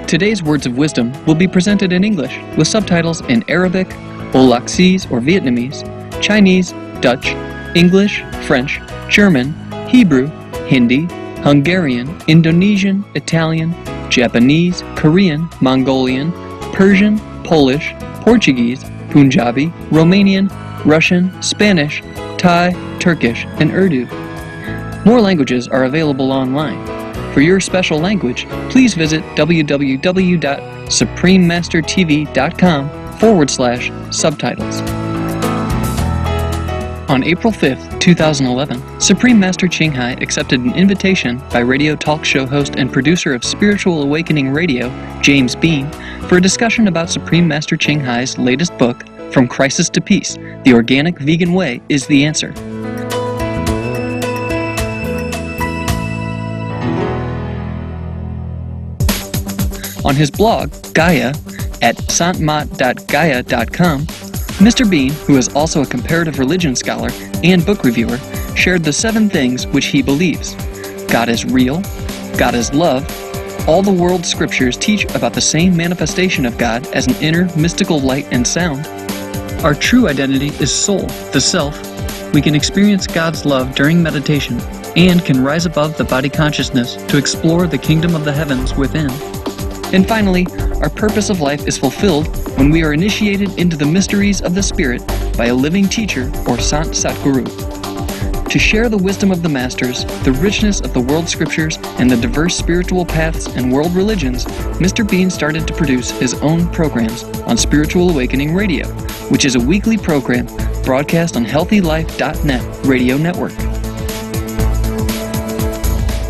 Today's words of wisdom will be presented in English with subtitles in Arabic, Olaxese or Vietnamese, Chinese, Dutch, English, French, German, Hebrew, Hindi, Hungarian, Indonesian, Italian, Japanese, Korean, Mongolian, Persian, Polish, Portuguese, Punjabi, Romanian, Russian, Spanish, Thai, Turkish, and Urdu. More languages are available online. For your special language, please visit www.suprememastertv.com/subtitles. On April 5, 2011, Supreme Master Ching Hai accepted an invitation by radio talk show host and producer of Spiritual Awakening Radio, James Bean, for a discussion about Supreme Master Ching Hai's latest book, From Crisis to Peace, The Organic Vegan Way is the Answer. On his blog, Gaia, at santmat.gaia.com, Mr. Bean, who is also a comparative religion scholar and book reviewer, shared the 7 things which he believes. God is real, God is love, all the world's scriptures teach about the same manifestation of God as an inner mystical light and sound. Our true identity is soul, the self. We can experience God's love during meditation and can rise above the body consciousness to explore the kingdom of the heavens within. And finally, our purpose of life is fulfilled when we are initiated into the mysteries of the Spirit by a living teacher or Sant Satguru. To share the wisdom of the Masters, the richness of the world scriptures, and the diverse spiritual paths and world religions, Mr. Bean started to produce his own programs on Spiritual Awakening Radio, which is a weekly program broadcast on HealthyLife.net radio network.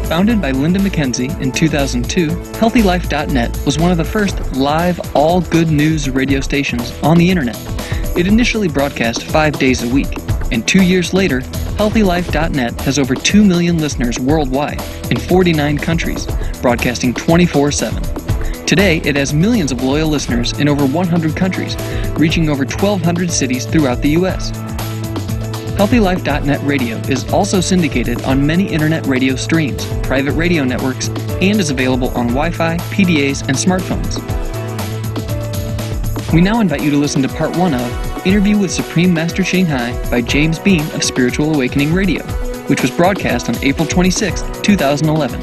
Founded by Linda McKenzie in 2002, HealthyLife.net was one of the first live all-good-news radio stations on the internet. It initially broadcast 5 days a week, and 2 years later, HealthyLife.net has over 2 million listeners worldwide in 49 countries, broadcasting 24/7. Today, it has millions of loyal listeners in over 100 countries, reaching over 1,200 cities throughout the U.S. HealthyLife.net radio is also syndicated on many internet radio streams, private radio networks, and is available on Wi-Fi, PDAs, and smartphones. We now invite you to listen to part 1 of Interview with Supreme Master Ching Hai by James Bean of Spiritual Awakening Radio, which was broadcast on April 26, 2011.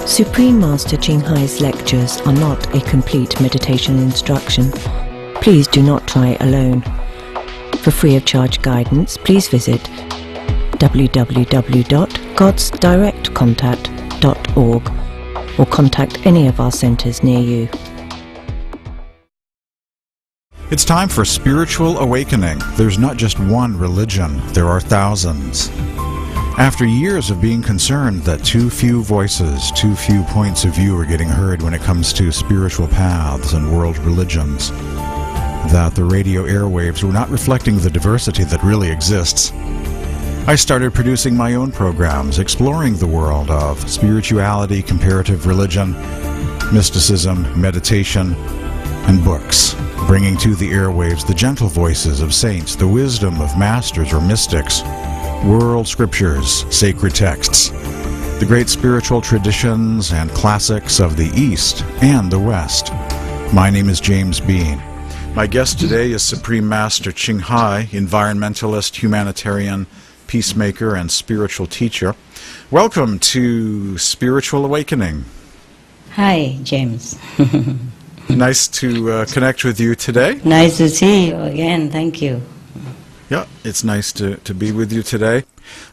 Supreme Master Ching Hai's lectures are not a complete meditation instruction. Please do not try alone. For free of charge guidance, please visit www.godsdirectcontact.org or contact any of our centers near you. It's time for Spiritual Awakening. There's not just one religion, there are thousands. After years of being concerned that too few voices, too few points of view are getting heard when it comes to spiritual paths and world religions, that the radio airwaves were not reflecting the diversity that really exists, I started producing my own programs exploring the world of spirituality, comparative religion, mysticism, meditation, and books, bringing to the airwaves the gentle voices of saints, the wisdom of masters or mystics, world scriptures, sacred texts, the great spiritual traditions and classics of the East and the West. My name is James Bean. My guest today is Supreme Master Ching Hai, environmentalist, humanitarian, peacemaker, and spiritual teacher. Welcome to Spiritual Awakening. Hi, James. Nice to connect with you today. Nice to see you again. Thank you. Yeah, it's nice to be with you today.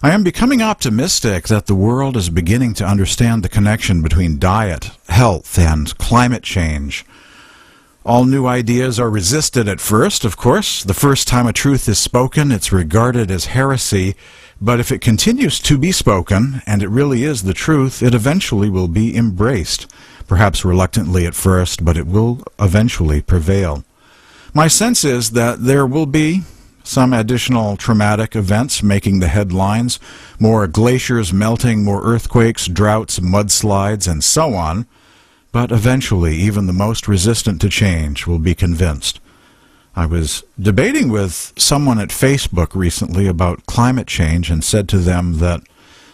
I am becoming optimistic that the world is beginning to understand the connection between diet, health, and climate change. All new ideas are resisted at first, of course. The first time a truth is spoken, it's regarded as heresy. But if it continues to be spoken, and it really is the truth, it eventually will be embraced. Perhaps reluctantly at first, but it will eventually prevail. My sense is that there will be some additional traumatic events making the headlines, more glaciers melting, more earthquakes, droughts, mudslides, and so on. But eventually, even the most resistant to change will be convinced. I was debating with someone at Facebook recently about climate change and said to them that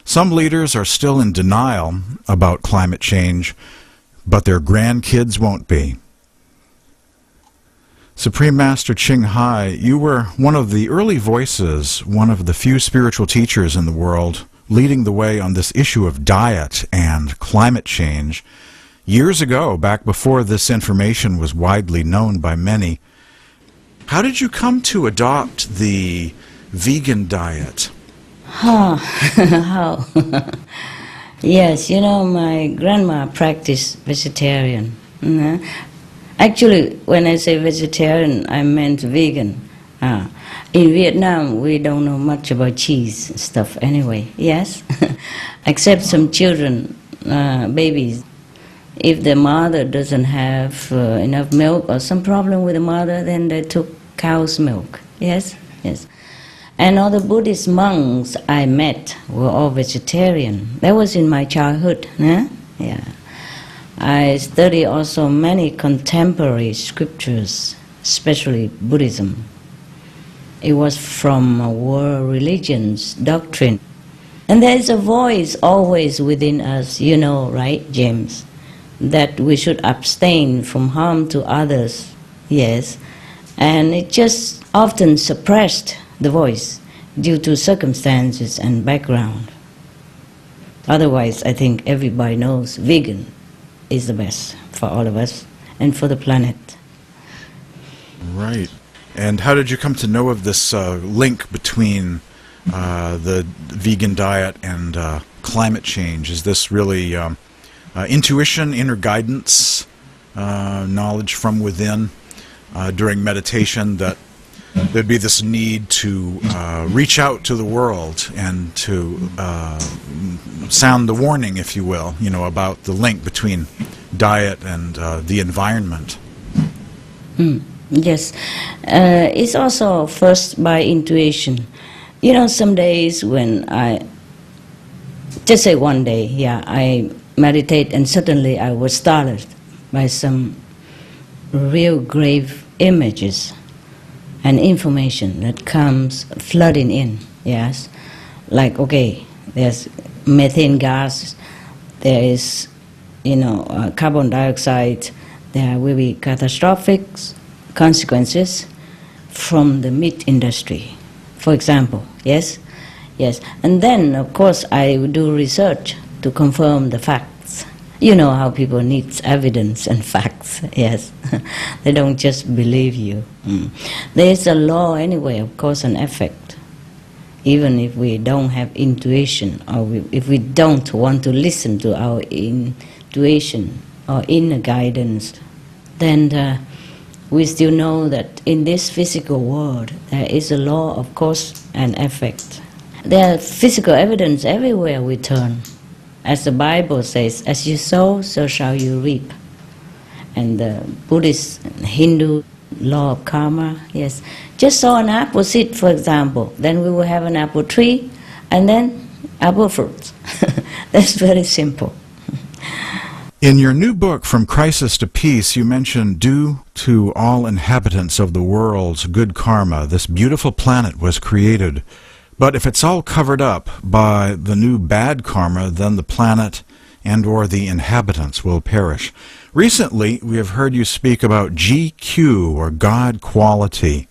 some leaders are still in denial about climate change, but their grandkids won't be. Supreme Master Ching Hai, you were one of the early voices, one of the few spiritual teachers in the world, leading the way on this issue of diet and climate change. Years ago, back before this information was widely known by many, how did you come to adopt the vegan diet? How? Yes, my grandma practiced vegetarian. Actually, when I say vegetarian, I meant vegan. In Vietnam, we don't know much about cheese stuff anyway, yes? Except some children, babies. If the mother doesn't have enough milk or some problem with the mother, then they took cow's milk, yes? Yes. And all the Buddhist monks I met were all vegetarian. That was in my childhood, yeah. I study also many contemporary scriptures, especially Buddhism. It was from world religions, doctrine. And there is a voice always within us, right, James? That we should abstain from harm to others, yes. And it just often suppressed the voice due to circumstances and background. Otherwise, I think everybody knows vegan is the best for all of us and for the planet. Right. And how did you come to know of this link between the vegan diet and climate change? Is this really intuition, inner guidance, knowledge from within during meditation that there'd be this need to reach out to the world and to sound the warning, if you will, about the link between diet and the environment? Yes. It's also first by intuition. Some days when just say one day, I meditate and suddenly I was startled by some real grave images and information that comes flooding in, yes? Like, okay, there's methane gas, there is, carbon dioxide, there will be catastrophic consequences from the meat industry, for example, yes? Yes, and then, of course, I do research to confirm the facts. You know how people need evidence and facts, yes. They don't just believe you. There is a law anyway of cause and effect. Even if we don't have intuition, or if we don't want to listen to our intuition or inner guidance, then we still know that in this physical world there is a law of cause and effect. There are physical evidence everywhere we turn. As the Bible says, as you sow, so shall you reap. And the Buddhist, Hindu law of karma, yes. Just sow an apple seed, for example, then we will have an apple tree, and then apple fruits. That's very simple. In your new book, From Crisis to Peace, you mentioned, due to all inhabitants of the world's good karma, this beautiful planet was created. But if it's all covered up by the new bad karma, then the planet and or the inhabitants will perish. Recently, we have heard you speak about GQ, or God quality,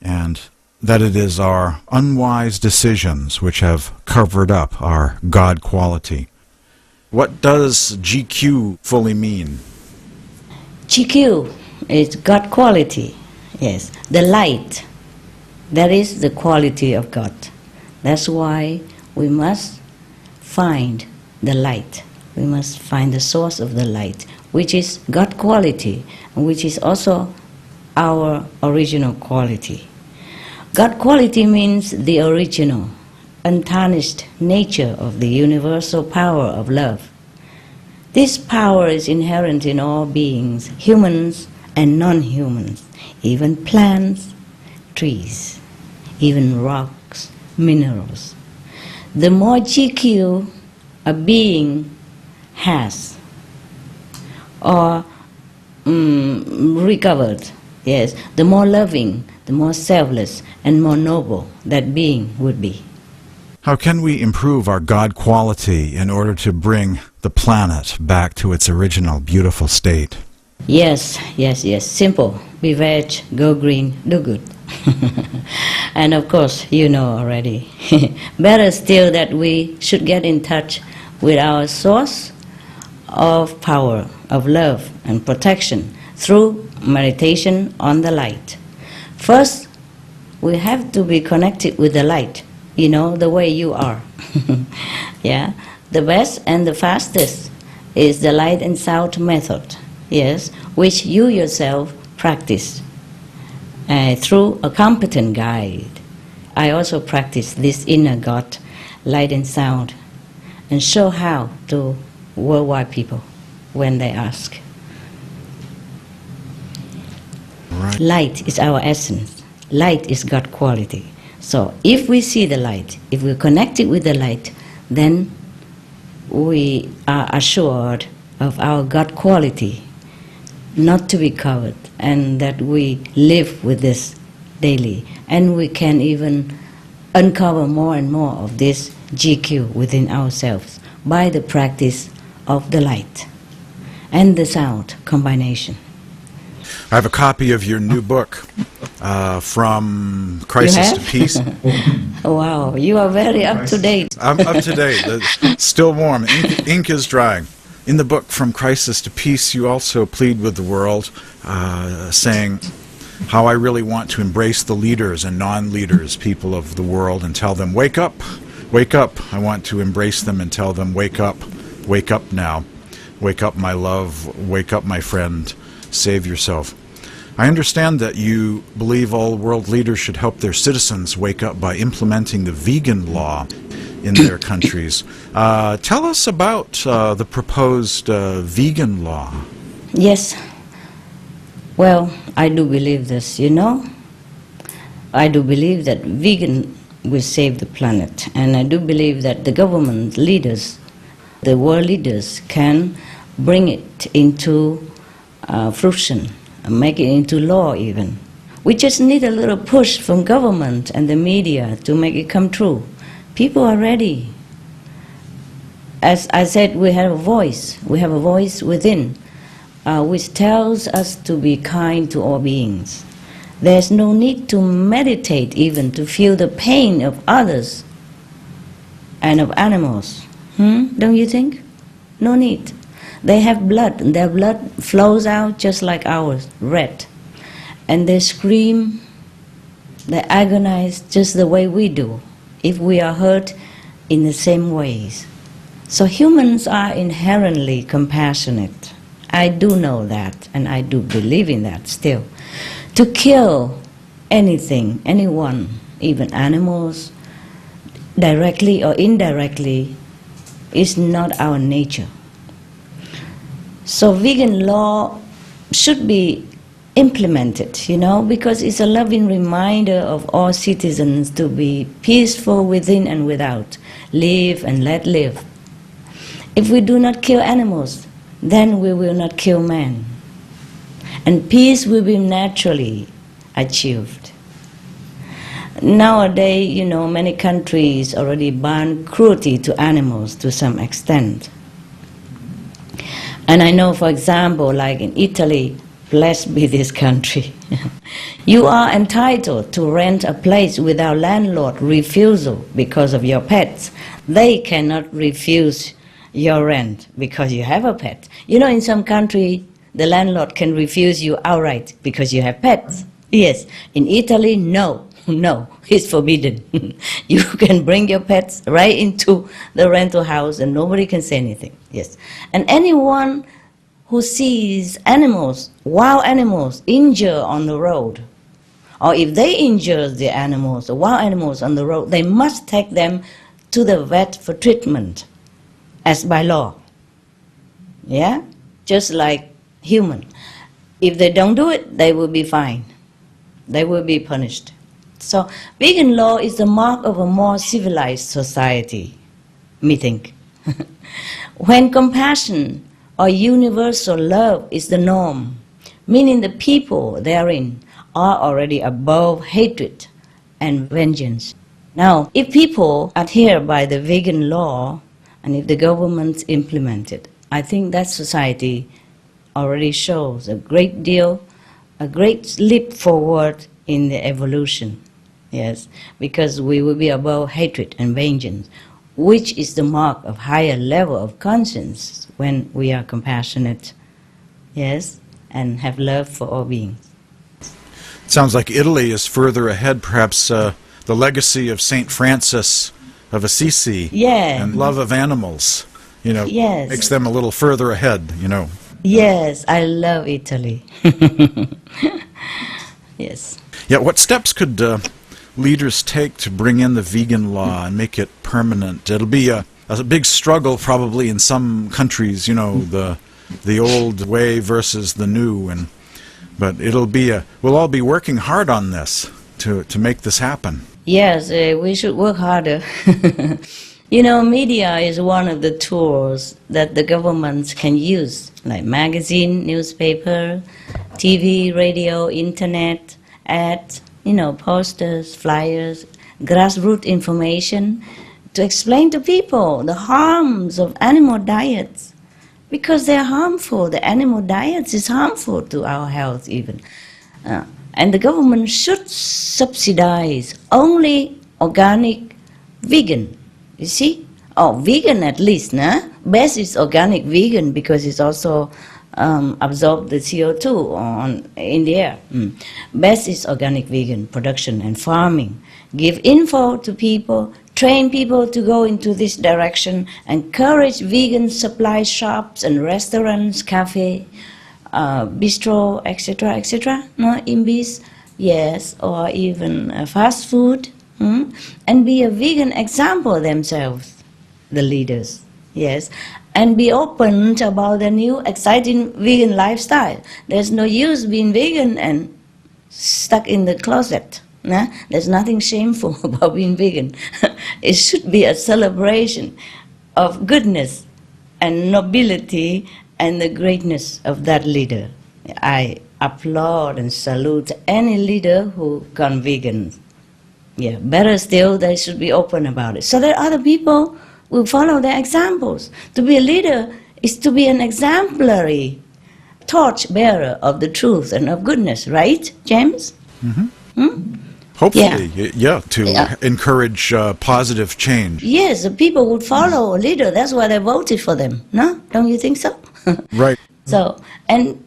and that it is our unwise decisions which have covered up our God quality. What does GQ fully mean? GQ is God quality, yes, the light. That is the quality of God. That's why we must find the light. We must find the source of the light, which is God quality, and which is also our original quality. God quality means the original, untarnished nature of the universal power of love. This power is inherent in all beings, humans and non-humans, even plants, trees, even rocks, minerals. The more GQ a being has, or recovered, yes, the more loving, the more selfless, and more noble that being would be. How can we improve our God quality in order to bring the planet back to its original beautiful state? Yes. Simple. Be veg, go green, do good. And of course, you know already. Better still that we should get in touch with our source of power, of love and protection through meditation on the light. First, we have to be connected with the light, you know, the way you are. Yeah, the best and the fastest is the light and sound method, yes, which you yourself practice through a competent guide. I also practice this inner God, light and sound, and show how to worldwide people when they ask. Right. Light is our essence. Light is God quality. So if we see the light, if we're connected with the light, then we are assured of our God quality, not to be covered, and that we live with this daily. And we can even uncover more and more of this GQ within ourselves by the practice of the light and the sound combination. I have a copy of your new book, From Crisis to Peace. Wow, you are very up to date. I'm up to date. It's still warm. Ink is drying. In the book, From Crisis to Peace, you also plead with the world, saying how I really want to embrace the leaders and non-leaders, people of the world, and tell them, wake up, wake up. I want to embrace them and tell them, wake up now. Wake up, my love. Wake up, my friend. Save yourself. I understand that you believe all world leaders should help their citizens wake up by implementing the vegan law in their countries. Tell us about the proposed vegan law. Yes. Well, I do believe this, you know. I do believe that vegan will save the planet. And I do believe that the government leaders, the world leaders, can bring it into fruition, and make it into law even. We just need a little push from government and the media to make it come true. People are ready. As I said, we have a voice. We have a voice within, which tells us to be kind to all beings. There's no need to meditate even to feel the pain of others and of animals. Don't you think? No need. They have blood, and their blood flows out just like ours, red. And they scream, they agonize just the way we do, if we are hurt in the same ways. So humans are inherently compassionate. I do know that, and I do believe in that still. To kill anything, anyone, even animals, directly or indirectly, is not our nature. So vegan law should be implemented, you know, because it's a loving reminder of all citizens to be peaceful within and without, live and let live. If we do not kill animals, then we will not kill man. And peace will be naturally achieved. Nowadays, you know, many countries already ban cruelty to animals to some extent. And I know, for example, like in Italy, blessed be this country, you are entitled to rent a place without landlord refusal because of your pets. They cannot refuse your rent because you have a pet. You know, in some country, the landlord can refuse you outright because you have pets. Yes. In Italy, no, it's forbidden. You can bring your pets right into the rental house and nobody can say anything. Yes. And anyone who sees animals, wild animals, injured on the road, or if they injure the animals, the wild animals on the road, they must take them to the vet for treatment, as by law. Yeah? Just like human. If they don't do it, they will be fined. They will be punished. So vegan law is the mark of a more civilized society, me think. When compassion or universal love is the norm, meaning the people therein are already above hatred and vengeance. Now, if people adhere by the vegan law, and if the government implement it, I think that society already shows a great leap forward in the evolution. Yes, because we will be above hatred and vengeance, which is the mark of higher level of conscience when we are compassionate, yes, and have love for all beings. Sounds like Italy is further ahead, perhaps the legacy of St. Francis of Assisi and love of animals, makes them a little further ahead, Yes, I love Italy. Yes. Yeah, what steps could leaders take to bring in the vegan law and make it permanent? It'll be a big struggle probably in some countries, the old way versus the new, but we'll all be working hard on this to make this happen. Yes, we should work harder. Media is one of the tools that the governments can use, like magazine, newspaper, TV, radio, internet, ads, posters, flyers, grassroots information, to explain to people the harms of animal diets, because they are harmful. The animal diets is harmful to our health even. And the government should subsidize only organic vegan, you see? Vegan at least, nah? Best is organic vegan because it's also absorb the CO2 in the air. Best is organic vegan production and farming. Give info to people, train people to go into this direction, encourage vegan supply shops and restaurants, cafe, bistro, etc., no, imbis, yes, or even fast food, and be a vegan example themselves, the leaders, yes, and be open about the new exciting vegan lifestyle. There's no use being vegan and stuck in the closet. Nah? There's nothing shameful about being vegan. It should be a celebration of goodness and nobility and the greatness of that leader. I applaud and salute any leader who gone vegan. Yeah, better still, they should be open about it, so that other people will follow their examples. To be a leader is to be an exemplary torch bearer of the truth and of goodness, right, James? Hopefully, to encourage positive change. Yes, the people would follow a leader. That's why they voted for them. No? Don't you think so? Right. So, and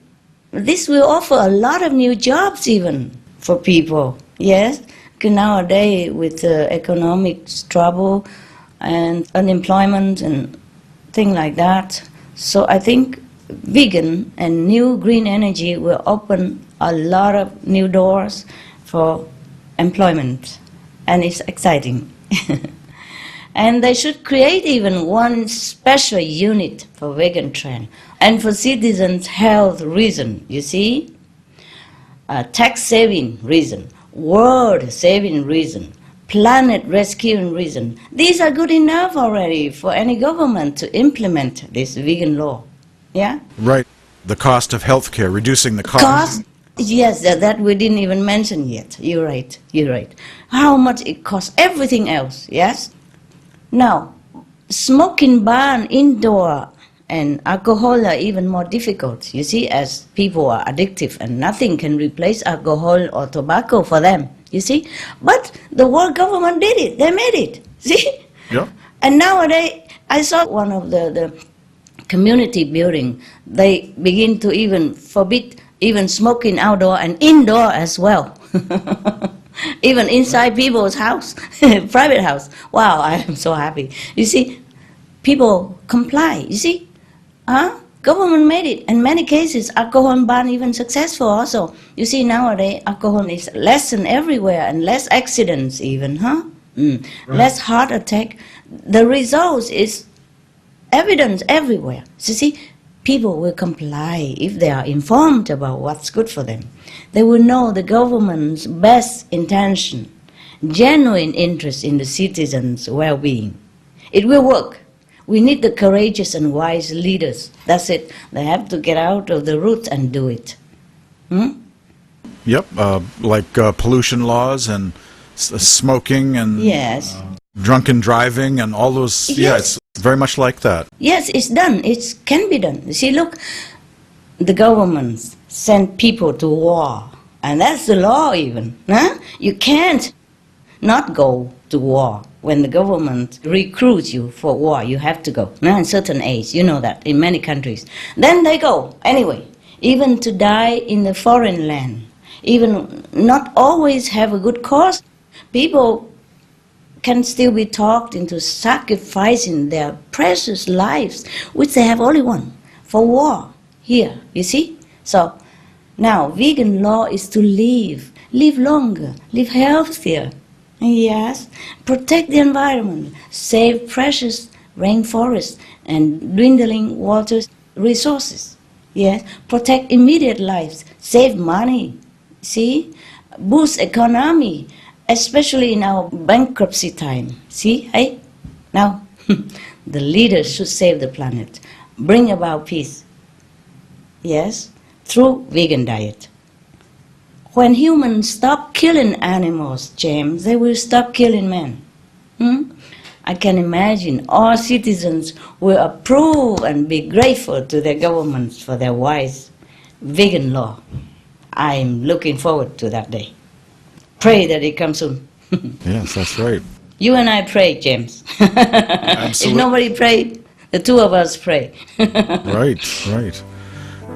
this will offer a lot of new jobs even for people. Yes? Because nowadays with economic trouble and unemployment and things like that, so I think vegan and new green energy will open a lot of new doors for employment, and it's exciting. And they should create even one special unit for vegan trend and for citizens' health reason, you see, tax saving reason, world saving reason, planet rescuing reason. These are good enough already for any government to implement this vegan law. Yeah? Right. The cost of healthcare, reducing the cost. Yes, that we didn't even mention yet. You're right. How much it costs, everything else, yes? Now, smoking ban indoor and alcohol are even more difficult, you see, as people are addictive and nothing can replace alcohol or tobacco for them, you see? But the world government did it, they made it, see? Yeah. And nowadays, I saw one of the community building, they begin to even forbid even smoking outdoor and indoor as well. Even inside people's house, private house. Wow, I am so happy. You see, people comply, you see? Government made it. In many cases, alcohol ban even successful also. You see, nowadays, alcohol is less than everywhere and less accidents even, Right. Less heart attack. The results is evidence everywhere. So see, people will comply if they are informed about what's good for them. They will know the government's best intention, genuine interest in the citizens' well-being. It will work. We need the courageous and wise leaders. That's it. They have to get out of the roots and do it. Yep, like pollution laws and smoking and Yes. Drunken driving and all those. Yeah, Yes. it's very much like that. Yes, it's done. It can be done. You see, look, the governments send people to war, and that's the law even. Huh? You can't not go to war. When the government recruits you for war, you have to go. Now, in certain age, you know that, in many countries. Then they go, anyway, even to die in the foreign land, even not always have a good cause. People can still be talked into sacrificing their precious lives, which they have only one, for war here, you see? So now vegan law is to live longer, live healthier, yes, protect the environment, save precious rainforests and dwindling water resources, yes, protect immediate lives, save money, see, boost economy, especially in our bankruptcy time. See, hey? Now, the leaders should save the planet, bring about peace. Yes, through vegan diet. When humans stop killing animals, James, they will stop killing men. I can imagine all citizens will approve and be grateful to their governments for their wise vegan law. I'm looking forward to that day. Pray that it comes soon. Yes, that's right. You and I pray, James. Absolutely. If nobody prayed, the two of us pray. Right.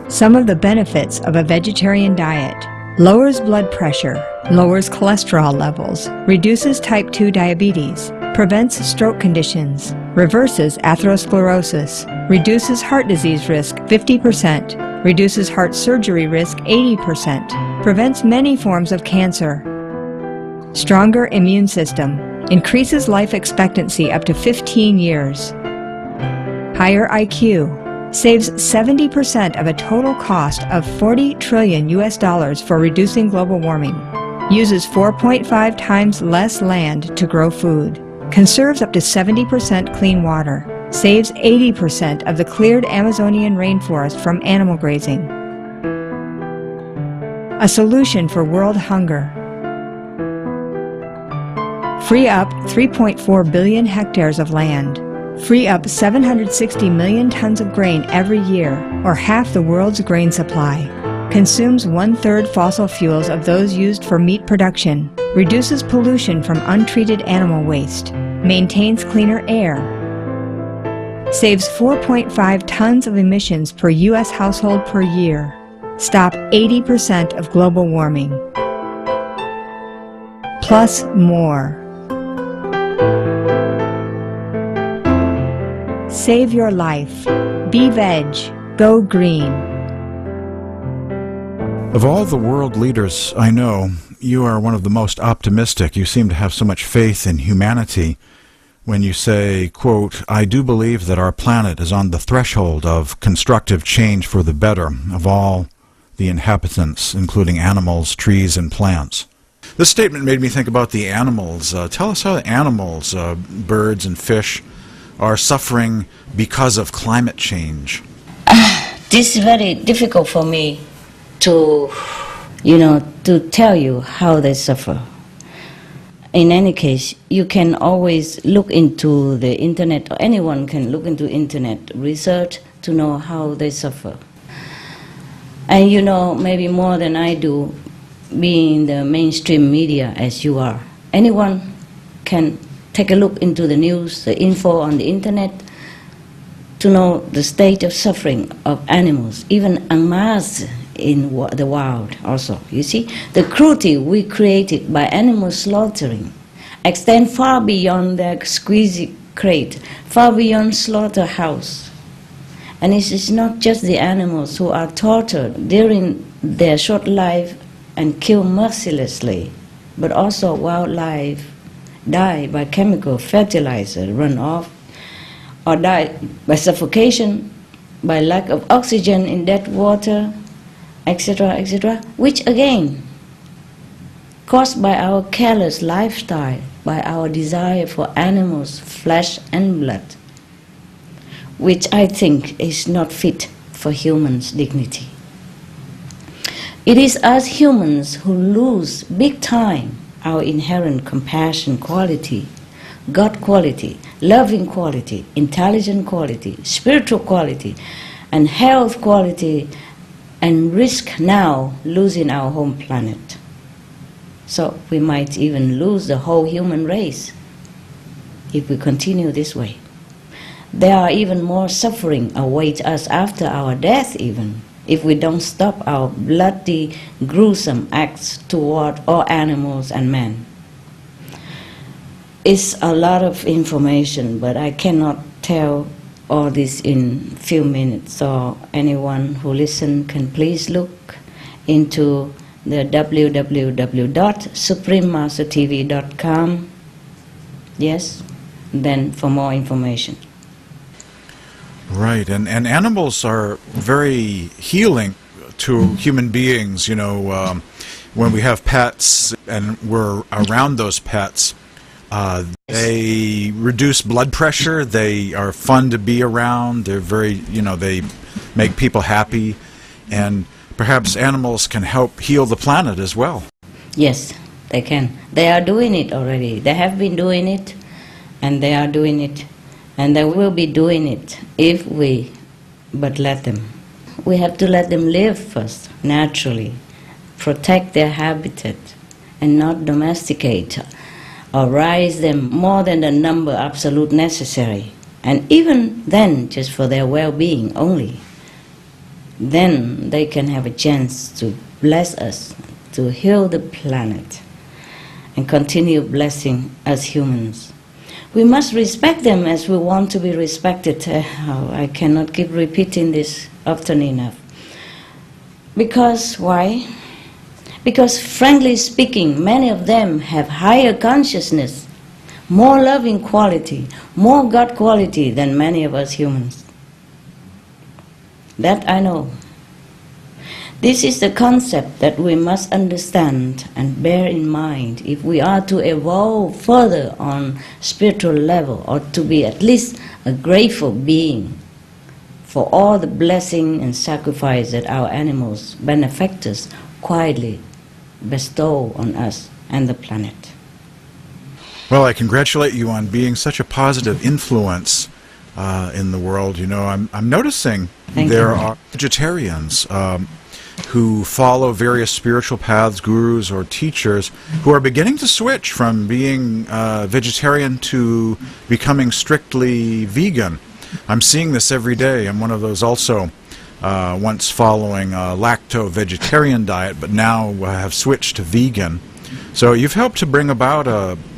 Some of the benefits of a vegetarian diet: lowers blood pressure, lowers cholesterol levels, reduces type 2 diabetes, prevents stroke conditions, reverses atherosclerosis, reduces heart disease risk 50%, reduces heart surgery risk 80%, prevents many forms of cancer. Stronger immune system, increases life expectancy up to 15 years. Higher IQ, saves 70% of a total cost of $40 trillion for reducing global warming. Uses 4.5 times less land to grow food. Conserves up to 70% clean water. Saves 80% of the cleared Amazonian rainforest from animal grazing. A solution for world hunger. Free up 3.4 billion hectares of land. Free up 760 million tons of grain every year, or half the world's grain supply. Consumes 1/3 fossil fuels of those used for meat production. Reduces pollution from untreated animal waste. Maintains cleaner air. Saves 4.5 tons of emissions per U.S. household per year. Stop 80% of global warming. Plus more. Save your life. Be veg. Go green. Of all the world leaders I know, you are one of the most optimistic. You seem to have so much faith in humanity when you say, quote, "I do believe that our planet is on the threshold of constructive change for the better of all the inhabitants, including animals, trees, and plants." This statement made me think about the animals. Tell us how the animals, birds and fish, are suffering because of climate change. This is very difficult for me to tell you how they suffer. In any case, you can always look into the internet, or anyone can look into internet research to know how they suffer. And you know, maybe more than I do, being in the mainstream media as you are. Anyone can take a look into the news, the info on the internet, to know the state of suffering of animals, even en masse in the wild also. You see, the cruelty we created by animal slaughtering extend far beyond their squeezy crate, far beyond slaughterhouse. And it is not just the animals who are tortured during their short life and killed mercilessly, but also wildlife die by chemical fertilizer runoff, or die by suffocation, by lack of oxygen in dead water, etc., which again, caused by our careless lifestyle, by our desire for animals' flesh and blood, which I think is not fit for humans' dignity. It is us humans who lose big time our inherent compassion quality, God quality, loving quality, intelligent quality, spiritual quality, and health quality, and risk now losing our home planet. So we might even lose the whole human race if we continue this way. There are even more suffering awaits us after our death even, if we don't stop our bloody, gruesome acts toward all animals and man. It's a lot of information, but I cannot tell all this in few minutes, so anyone who listens can please look into the www.suprememastertv.com, yes, then for more information. Right, and animals are very healing to human beings, you know, when we have pets and we're around those pets. They reduce blood pressure, they are fun to be around, they're very, you know, they make people happy, and perhaps animals can help heal the planet as well. Yes, they can. They are doing it already. They have been doing it, and they are doing it, and they will be doing it if we but let them. We have to let them live first, naturally, protect their habitat, and not domesticate or raise them more than the number absolute necessary, and even then just for their well-being only. Then they can have a chance to bless us, to heal the planet, and continue blessing us humans. We must respect them as we want to be respected. I cannot keep repeating this often enough. Because why? Because frankly speaking, many of them have higher consciousness, more loving quality, more God quality than many of us humans. That I know. This is the concept that we must understand and bear in mind if we are to evolve further on spiritual level, or to be at least a grateful being for all the blessing and sacrifice that our animals, benefactors, quietly bestow on us and the planet. Well, I congratulate you on being such a positive influence in the world. You know, I'm noticing there are vegetarians who follow various spiritual paths, gurus or teachers, who are beginning to switch from being vegetarian to becoming strictly vegan. I'm seeing this every day. I'm one of those also. Once following a lacto-vegetarian diet, but now have switched to vegan. So you've helped to bring about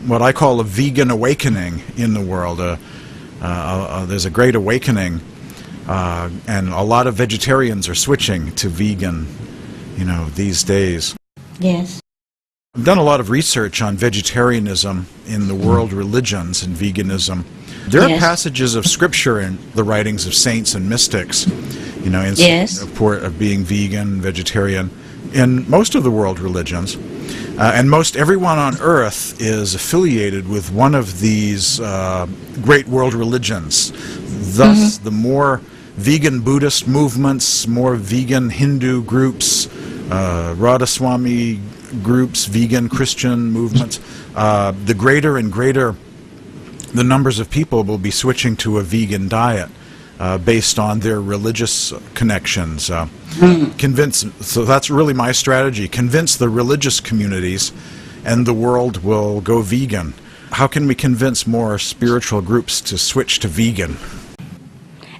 what I call a vegan awakening in the world. There's a great awakening, and a lot of vegetarians are switching to vegan, you know, these days. Yes. I've done a lot of research on vegetarianism in the world religions and veganism. There are passages of scripture in the writings of saints and mystics, you know, in support of being vegan, vegetarian, in most of the world religions. And most everyone on earth is affiliated with one of these great world religions. Thus, the more vegan Buddhist movements, more vegan Hindu groups, Radhaswami groups, vegan Christian movements, the greater and greater the numbers of people will be switching to a vegan diet based on their religious connections. So that's really my strategy, convince the religious communities and the world will go vegan. How can we convince more spiritual groups to switch to vegan?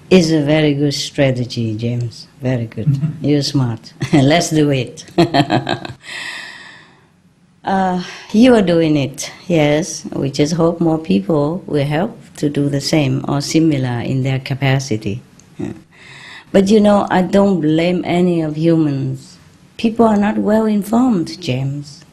It's a very good strategy, James. Very good. You're smart. Let's do it. You are doing it, yes. We just hope more people will help to do the same or similar in their capacity. But you know, I don't blame any of humans. People are not well informed, James.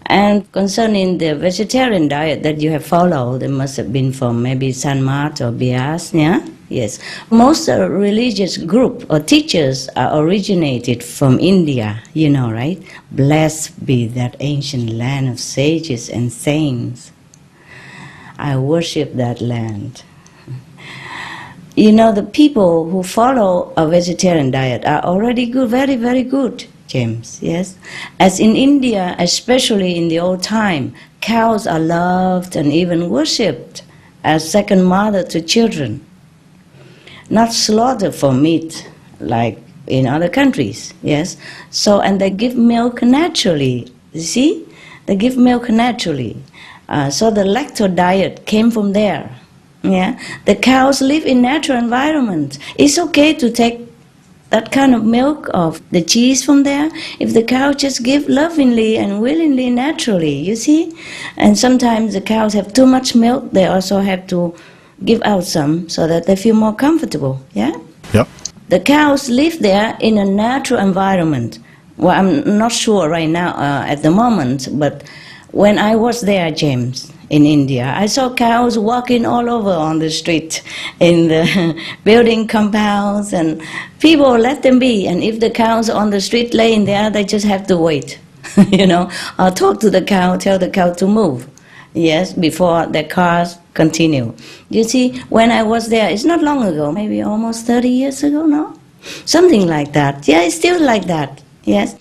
And concerning the vegetarian diet that you have followed, it must have been from maybe San Mart or Bias, yeah? Yes. Most religious group or teachers are originated from India, you know, right? Blessed be that ancient land of sages and saints. I worship that land. You know, the people who follow a vegetarian diet are already good, very, very good. James, yes. As in India, especially in the old time, cows are loved and even worshipped as second mother to children. Not slaughtered for meat like in other countries, yes. So, and they give milk naturally, you see? They give milk naturally. So the lacto diet came from there, yeah. The cows live in natural environment. It's okay to take that kind of milk of the cheese from there if the cow just give lovingly and willingly, naturally, you see? And sometimes the cows have too much milk, they also have to give out some so that they feel more comfortable, yeah? Yep. The cows live there in a natural environment. Well, I'm not sure right now at the moment, but when I was there, James, in India, I saw cows walking all over on the street, in the building compounds, and people let them be. And if the cows on the street laying there, they just have to wait, you know, or talk to the cow, tell the cow to move, yes, before the cars continue. You see, when I was there, it's not long ago, maybe almost 30 years ago, no? Something like that. Yeah, it's still like that, yes.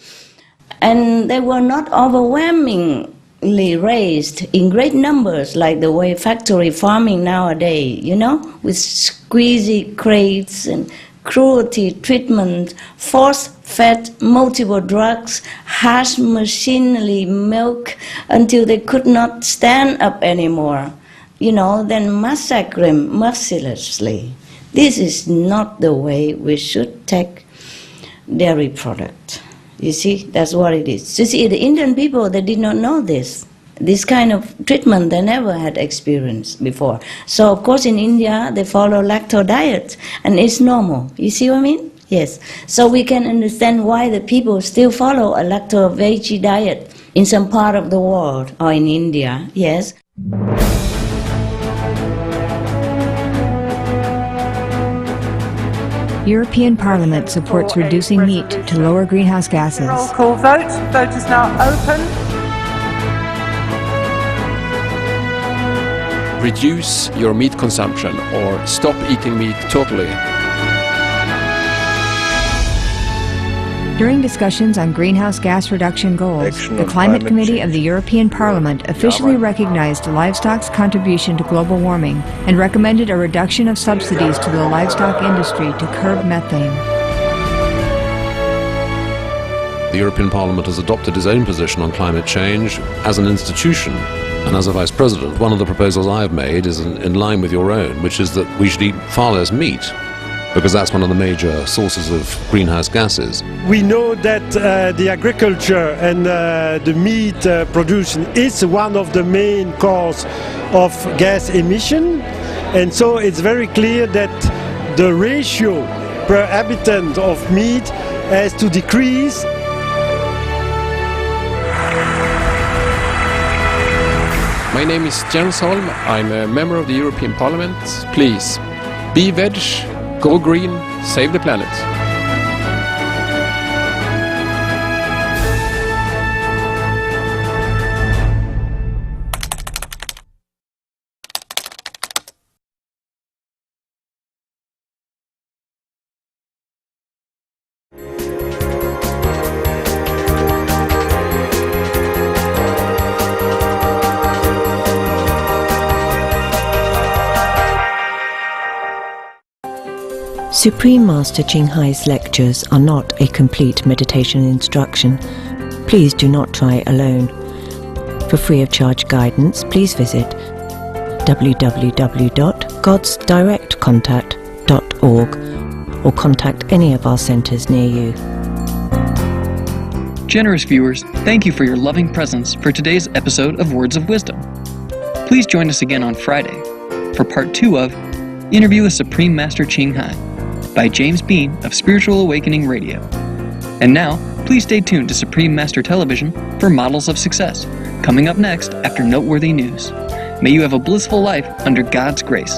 And they were not overwhelmingly raised in great numbers like the way factory farming nowadays, you know, with squeezy crates and cruelty treatment, force-fed multiple drugs, harsh machinery milk until they could not stand up anymore, you know, then massacre them mercilessly. This is not the way we should take dairy product. You see, that's what it is. You see, the Indian people, they did not know this. This kind of treatment they never had experienced before. So, of course, in India, they follow lacto diet, and it's normal. You see what I mean? Yes. So we can understand why the people still follow a lacto-veggie diet in some part of the world, or in India, yes. European Parliament supports reducing meat to lower greenhouse gases. Roll call vote. Vote is now open. Reduce your meat consumption or stop eating meat totally. During discussions on greenhouse gas reduction goals, the Climate Committee of the European Parliament officially recognized livestock's contribution to global warming and recommended a reduction of subsidies to the livestock industry to curb methane. The European Parliament has adopted its own position on climate change as an institution. And as a Vice President, one of the proposals I have made is in line with your own, which is that we should eat far less meat, because that's one of the major sources of greenhouse gases. We know that the agriculture and the meat production is one of the main causes of gas emission, and so it's very clear that the ratio per habitant of meat has to decrease. My name is Jens Holm. I'm a member of the European Parliament. Please, be veg, go green, save the planet. Supreme Master Ching Hai's lectures are not a complete meditation instruction. Please do not try alone. For free of charge guidance, please visit www.godsdirectcontact.org or contact any of our centers near you. Generous viewers, thank you for your loving presence for today's episode of Words of Wisdom. Please join us again on Friday for part 2 of Interview with Supreme Master Ching Hai by James Bean of Spiritual Awakening Radio. And now, please stay tuned to Supreme Master Television for Models of Success, coming up next after noteworthy news. May you have a blissful life under God's grace.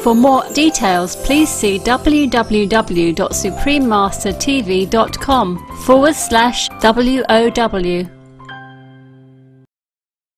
For more details, please see www.suprememastertv.com/WOW.